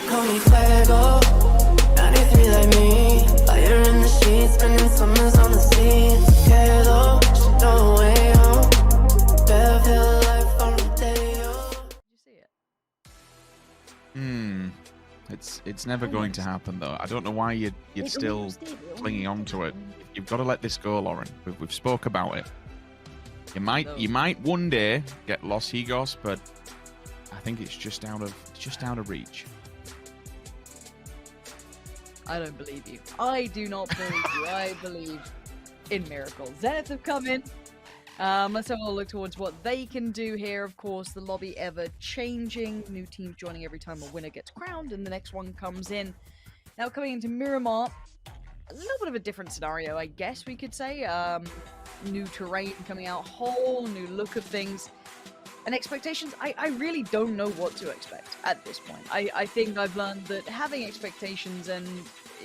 Call me fuego, 93 like me. Fire in the sheets, spending summers on the sea. Quedo, no way home. Better life on the day. Did you see it? It's never going to happen though. I don't know why you're still clinging on to it. You've got to let this go, Lauren. We've spoke about it. You might one day get Los Higos, but I think it's just out of reach. I don't believe you. I do not believe you. I believe in miracles. Zenith have come in. Let's have a look towards what they can do here. Of course, the lobby ever changing. New teams joining every time a winner gets crowned, and the next one comes in. Now coming into Miramar, a little bit of a different scenario, I guess we could say. New terrain coming out, whole new look of things. And expectations, I really don't know what to expect at this point. I think I've learned that having expectations and,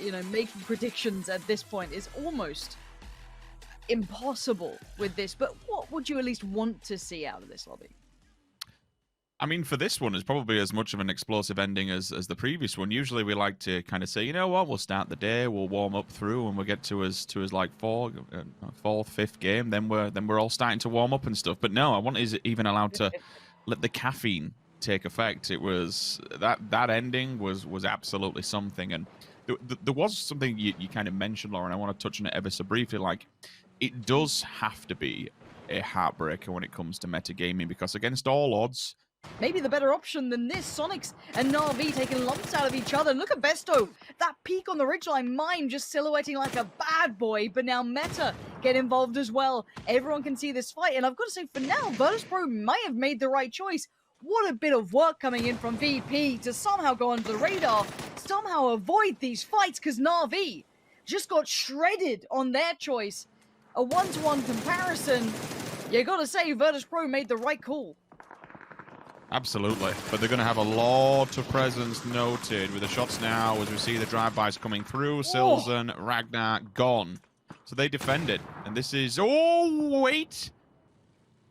you know, making predictions at this point is almost impossible with this. But what would you at least want to see out of this lobby? I mean, for this one, it's probably as much of an explosive ending as the previous one. Usually we like to kind of say, you know what, we'll start the day, we'll warm up through, and we'll get to us like fourth, fifth game, then we're all starting to warm up and stuff. But no, I wasn't even allowed to let the caffeine take effect. It was that ending was absolutely something. And there was something you kind of mentioned, Lauren. I want to touch on it ever so briefly. Like, it does have to be a heartbreaker when it comes to metagaming, because against all odds, maybe the better option than this. Sonics and Na'Vi taking lumps out of each other. Look at Besto. That peak on the ridgeline, Mime just silhouetting like a bad boy, but now Meta get involved as well. Everyone can see this fight, and I've got to say, for now, Virtus.pro might have made the right choice. What a bit of work coming in from VP to somehow go under the radar, somehow avoid these fights, because Na'Vi just got shredded on their choice. A one-to-one comparison. You gotta say, Virtus.pro made the right call. Absolutely, but they're going to have a lot of presence noted with the shots now as we see the drive-bys coming through. Silzen, Ragnar, gone. So they defended, and this is... Oh, wait!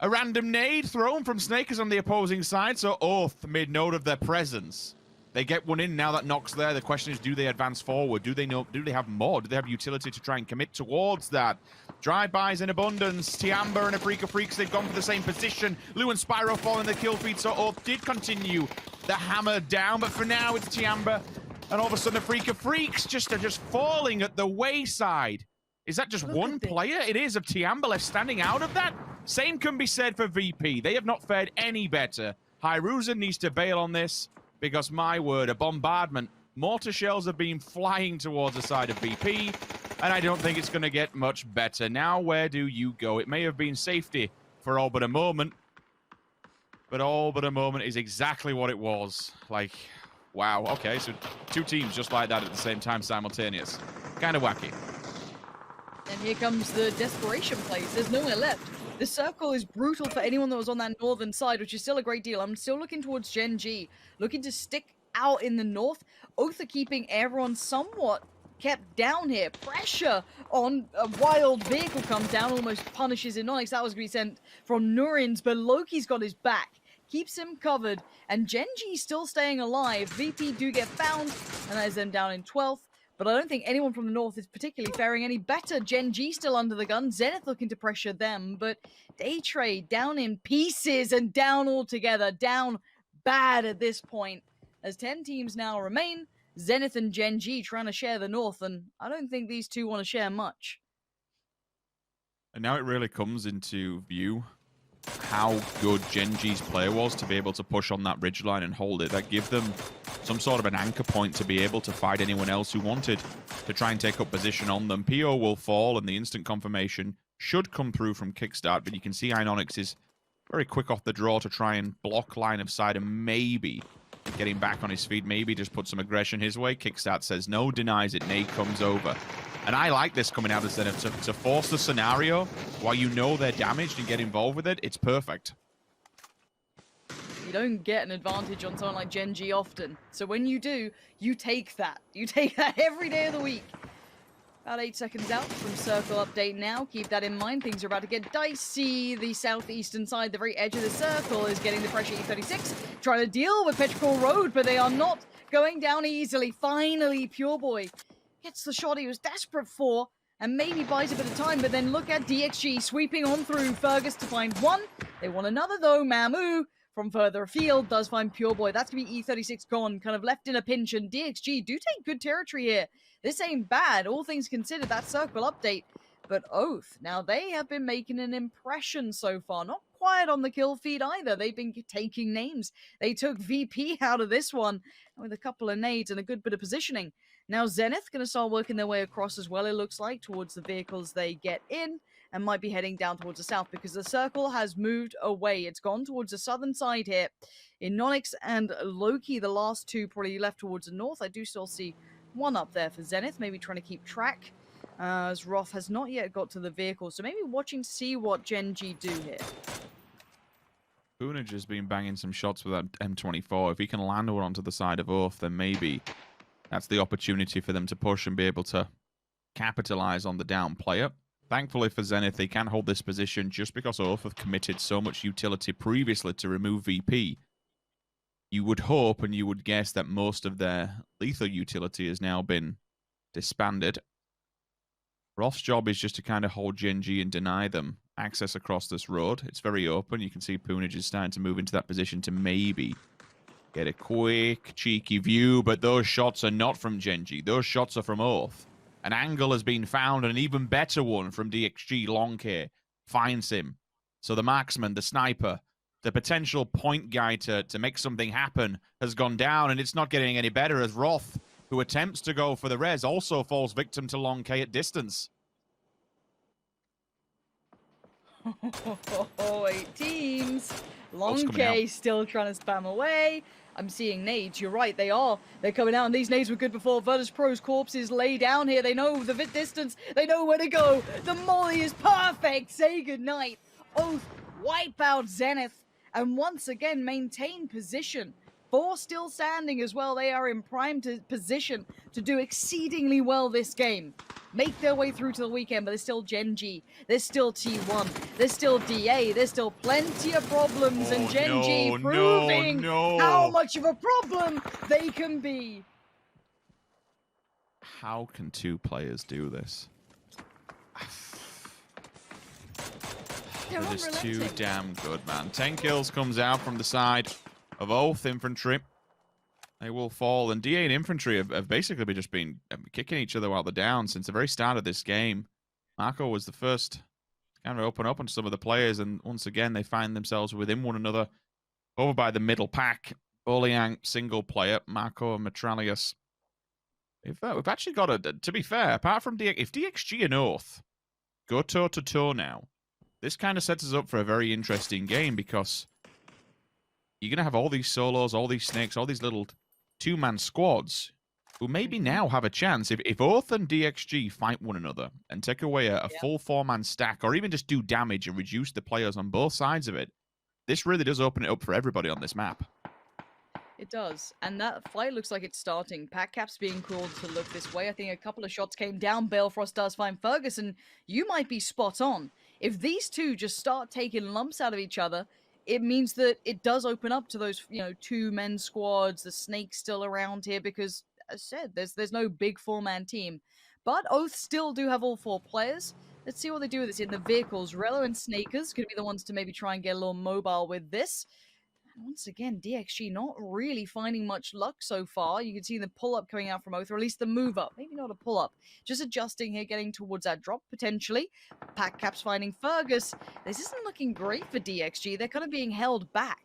A random nade thrown from Snakers on the opposing side, so Oath made note of their presence. They get one in, now that Nox there. The question is, do they advance forward? Do they have more? Do they have utility to try and commit towards that? Drive-bys in abundance. Tiamba and Afrika Freaks, they've gone for the same position. Lou and Spyro fall in the kill feed, so Oath did continue the hammer down, but for now it's Tiamba. And all of a sudden Afrika Freaks are just falling at the wayside. Is that just one player? It is, of Tiamba left standing out of that. Same can be said for VP. They have not fared any better. Hyruzen needs to bail on this, because my word, a bombardment. Mortar shells have been flying towards the side of VP, and I don't think it's going to get much better. Now, where do you go? It may have been safety for all but a moment, but all but a moment is exactly what it was. Like, wow, okay, so two teams just like that at the same time, simultaneous. Kind of wacky. And here comes the desperation plays. There's nowhere left. The circle is brutal for anyone that was on that northern side, which is still a great deal. I'm still looking towards GEN.G, looking to stick out in the north. Oath are keeping everyone somewhat kept down here. Pressure on a wild vehicle comes down, almost punishes Inonix. That was going to be sent from Nurins, but Loki's got his back, keeps him covered, and GEN.G still staying alive. VP do get found, and that is them down in 12th. But I don't think anyone from the north is particularly faring any better. GEN.G still under the gun. Zenith looking to pressure them. But Day Trade down in pieces and down altogether. Down bad at this point. As 10 teams now remain. Zenith and GEN.G trying to share the north. And I don't think these two want to share much. And now it really comes into view how good GEN.G's player was to be able to push on that ridgeline and hold it. That gave them some sort of an anchor point to be able to fight anyone else who wanted to try and take up position on them. PO will fall, and the instant confirmation should come through from Kickstart, but you can see Inonix is very quick off the draw to try and block line of sight and maybe getting back on his feet, maybe just put some aggression his way. Kickstart says no, denies it. Nade comes over. And I like this coming out of Zenith to force the scenario while you know they're damaged and get involved with it. It's perfect. You don't get an advantage on someone like GEN.G often. So when you do, you take that. You take that every day of the week. About 8 seconds out from circle update now. Keep that in mind. Things are about to get dicey. The southeastern side, the very edge of the circle, is getting the pressure. E36 trying to deal with Petrichor Road, but they are not going down easily. Finally, Pure Boy gets the shot he was desperate for and maybe buys a bit of time, but then look at DXG sweeping on through Fergus to find one. They want another though. Mamu from further afield does find Pure Boy. That's going to be E36 gone, kind of left in a pinch, and DXG do take good territory here. This ain't bad, all things considered, that circle update. But Oath, now they have been making an impression so far. Not quiet on the kill feed either. They've been taking names. They took VP out of this one with a couple of nades and a good bit of positioning. Now Zenith going to start working their way across as well, it looks like, towards the vehicles they get in, and might be heading down towards the south because the circle has moved away. It's gone towards the southern side here. Inonix and Loki, the last two, probably left towards the north. I do still see one up there for Zenith, maybe trying to keep track. As Roth has not yet got to the vehicle, so maybe watching to see what Gen.G do here. Poonage has been banging some shots with that M24. If he can land one onto the side of Oath, then maybe that's the opportunity for them to push and be able to capitalize on the down player. Thankfully for Zenith, they can hold this position just because Oath have committed so much utility previously to remove VP. You would hope and you would guess that most of their lethal utility has now been disbanded. Roth's job is just to kind of hold Gen.G and deny them access across this road. It's very open. You can see Poonage is starting to move into that position to maybe get a quick, cheeky view, but those shots are not from Gen.G. Those shots are from Oath. An angle has been found, an even better one from DXG. Long K finds him. So the marksman, the sniper, the potential point guy to make something happen has gone down, and it's not getting any better as Roth, who attempts to go for the res, also falls victim to Long K at distance. Oh, 8 teams. Long K still trying to spam away. I'm seeing nades. You're right, they are. They're coming out, and these nades were good before. Virtus Pro's corpses lay down here. They know the distance. They know where to go. The molly is perfect. Say goodnight. Oath wipe out Zenith and once again maintain position. 4 still standing as well. They are in prime position to do exceedingly well this game. Make their way through to the weekend, but there's still Gen.G. There's still T1. There's still DA. There's still plenty of problems, and Gen.G proving how much of a problem they can be. How can 2 players do this? That is too damn good, man. 10 kills comes out from the side of Oath Infantry. They will fall, and DA and Infantry have basically just been kicking each other while they're down since the very start of this game. Marco was the first to kind of open up on some of the players, and once again they find themselves within one another over by the middle pack. Oliang, single player, Marco and Metralius. We've actually got a, to be fair, apart from if DXG and Oath go toe-to-toe now, this kind of sets us up for a very interesting game because you're going to have all these solos, all these snakes, all these little 2-man squads who maybe now have a chance. If Oath and DXG fight one another and take away a full 4-man stack, or even just do damage and reduce the players on both sides of it, this really does open it up for everybody on this map. It does, and that fight looks like it's starting. Pack Cap's being called to look this way. I think a couple of shots came down. Balefrost does find Ferguson. You might be spot on. If these two just start taking lumps out of each other, it means that it does open up to those, 2-men squads, the snakes still around here, because, as I said, there's no big 4-man team. But Oath still do have all 4 players. Let's see what they do with this in the vehicles. Rello and Snakers could be the ones to maybe try and get a little mobile with this. And once again, DXG not really finding much luck so far. You can see the pull-up coming out from Oath, or at least the move-up. Maybe not a pull-up. Just adjusting here, getting towards that drop, potentially. Pack Caps finding Fergus. This isn't looking great for DXG. They're kind of being held back.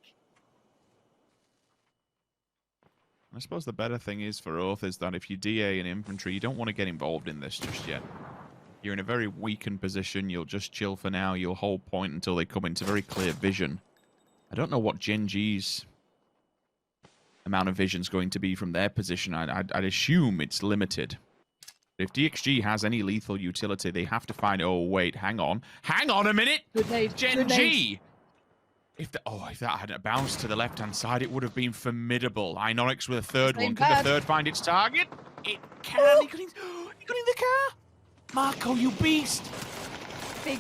I suppose the better thing is for Oath is that if you DA and Infantry, you don't want to get involved in this just yet. You're in a very weakened position. You'll just chill for now. You'll hold point until they come into very clear vision. I don't know what Gen.G's amount of vision is going to be from their position. I'd assume it's limited. If DXG has any lethal utility, they have to find... Oh, wait, hang on. Hang on a minute! Good nade. Gen.G! If that hadn't bounced to the left-hand side, it would have been formidable. Inonix with a third one. Can the third find its target? It can. He got in the car. Marco, you beast. Big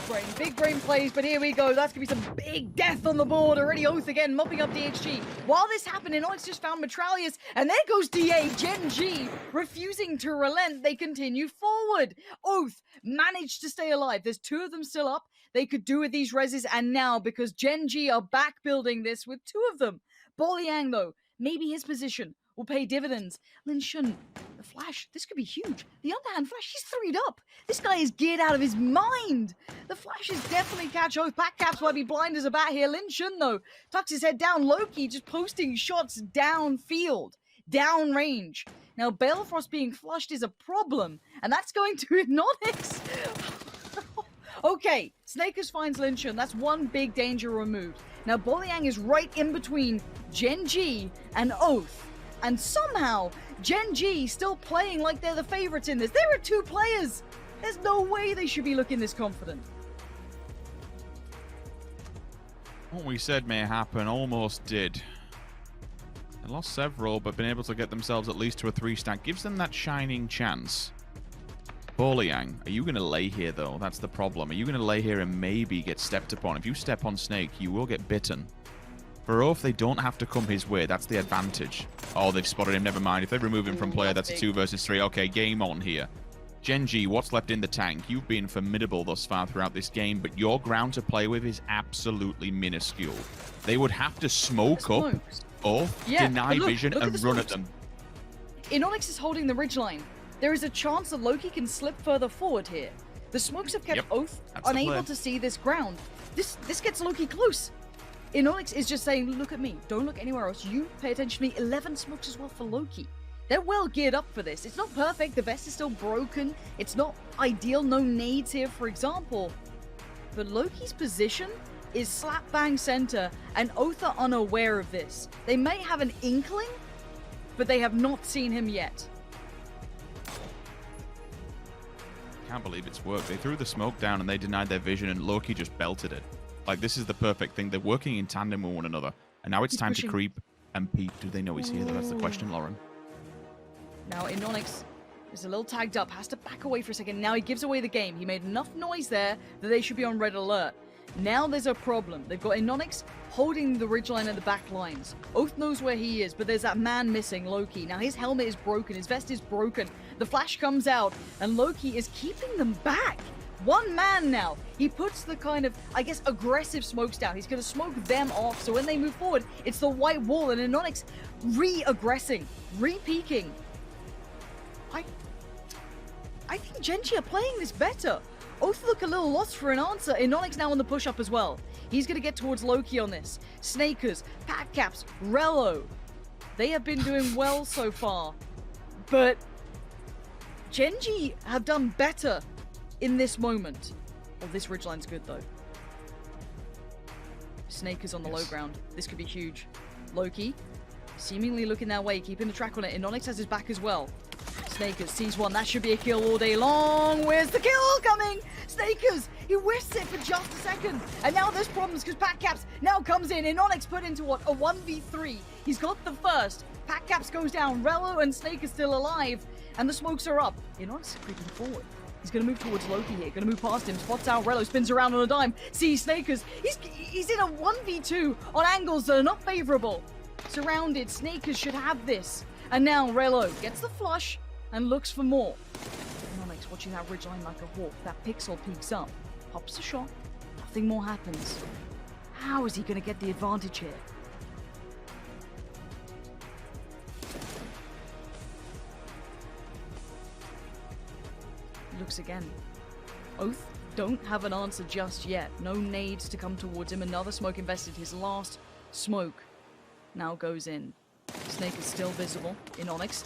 brain plays, but here we go. That's gonna be some big death on the board. Already Oath again, mopping up DHG. While this happened, Inonix just found Metralius, and there goes DA, GEN.G, refusing to relent. They continue forward. Oath managed to stay alive. There's 2 of them still up. They could do with these reses, and now, because GEN.G are back building this with 2 of them. Boliang, though, maybe his position will pay dividends. Lin Shun, the Flash, this could be huge. The underhand Flash, he's 3'd up. This guy is geared out of his mind. The Flash is definitely catch Oath. Back caps might be blind as a bat here. Lin Shun, though, tucks his head down. Loki just posting shots downfield, downrange. Now, Balefrost being flushed is a problem, and that's going to Inonix. Okay, Snakers finds Lin Shun. That's one big danger removed. Now, Boliang is right in between GEN.G and Oath. And somehow, GEN.G still playing like they're the favorites in this. There are 2 players. There's no way they should be looking this confident. What we said may happen almost did. They lost several, but been able to get themselves at least to a 3-stack. Gives them that shining chance. Boliang, are you going to lay here, though? That's the problem. Are you going to lay here and maybe get stepped upon? If you step on Snake, you will get bitten. For Oath, they don't have to come his way. That's the advantage. Oh, they've spotted him. Never mind. If they remove him from player, that's a 2 versus 3. Okay, game on here. GEN.G, what's left in the tank? You've been formidable thus far throughout this game, but your ground to play with is absolutely minuscule. They would have to smoke up, Oath, deny vision, and run at them. Inonix is holding the ridgeline. There is a chance that Loki can slip further forward here. The smokes have kept Oath unable to see this ground. This gets Loki close. Inonix is just saying, look at me. Don't look anywhere else. You pay attention to me. 11 smokes as well for Loki. They're well geared up for this. It's not perfect. The vest is still broken. It's not ideal. No nades here, for example. But Loki's position is slap bang center, and Oath are unaware of this. They may have an inkling, but they have not seen him yet. Can't believe it's worked. They threw the smoke down and they denied their vision, and Loki just belted it. Like, this is the perfect thing. They're working in tandem with one another. And now it's time to creep and peek. Do they know he's here, though? That's the question, Lauren. Now, Inonix is a little tagged up, has to back away for a second. Now he gives away the game. He made enough noise there that they should be on red alert. Now there's a problem. They've got Inonix holding the ridgeline and the back lines. Oath knows where he is, but there's that man missing, Loki. Now his helmet is broken, his vest is broken. The flash comes out, and Loki is keeping them back. One man now. He puts the kind of, I guess, aggressive smokes down. He's going to smoke them off, so when they move forward, it's the white wall, and Inonix re-aggressing, re-peeking. I think GEN.G are playing this better. Oath look a little lost for an answer. Inonix now on the push-up as well. He's going to get towards Loki on this. Snakers, Pat Caps, Rello. They have been doing well so far. But GEN.G have done better in this moment. Oh, this ridgeline's good, though. Snakers on the low ground. This could be huge. Loki, seemingly looking their way, keeping the track on it. Inonix has his back as well. Snakers sees one. That should be a kill all day long. Where's the kill coming? Snakers, he whisks it for just a second. And now there's problems because Pat Caps now comes in. Inonix put into what? A 1v3. He's got the first. Pat Caps goes down. Rello and Snake is still alive. And the smokes are up. Inonix is creeping forward. He's going to move towards Loki here. Going to move past him. Spots out Rello. Spins around on a dime. Sees Snakers. He's in a 1v2 on angles that are not favorable. Surrounded. Snakers should have this. And now Rello gets the flush and looks for more. Inonix watching that ridgeline like a hawk. That pixel peeks up. Pops a shot. Nothing more happens. How is he going to get the advantage here? He looks again. Oath don't have an answer just yet. No nades to come towards him. Another smoke invested. His last smoke now goes in. Snake is still visible. Inonix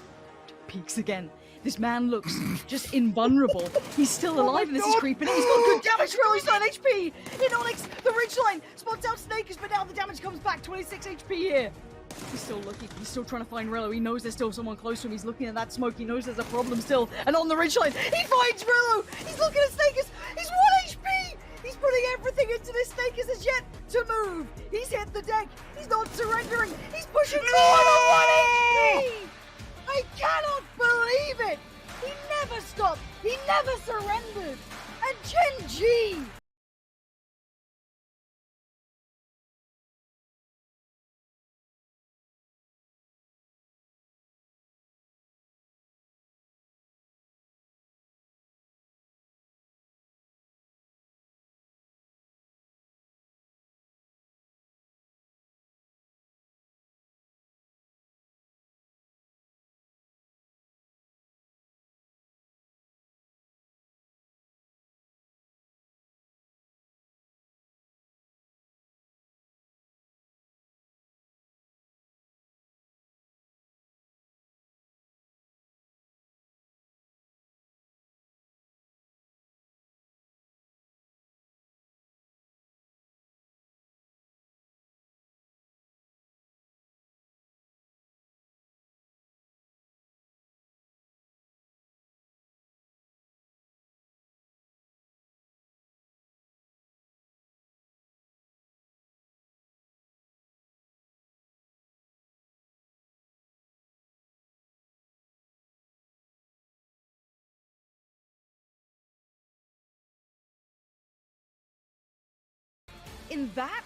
peeks again. This man looks just invulnerable. He's still alive and this is creeping in. He's got good damage for only 9 HP. Inonix, the ridgeline, spots out Snakers, but now the damage comes back. 26 HP here. He's still looking. He's still trying to find Rello. He knows there's still someone close to him. He's looking at that smoke. He knows there's a problem still. And on the ridgeline, he finds Rello. He's looking at Snakers. He's 1 HP. He's putting everything into this. Snakers is yet to move. He's hit the deck. He's not surrendering. He's pushing forward on 1 HP. I cannot believe it! He never stopped! He never surrendered! And GEN.G in that,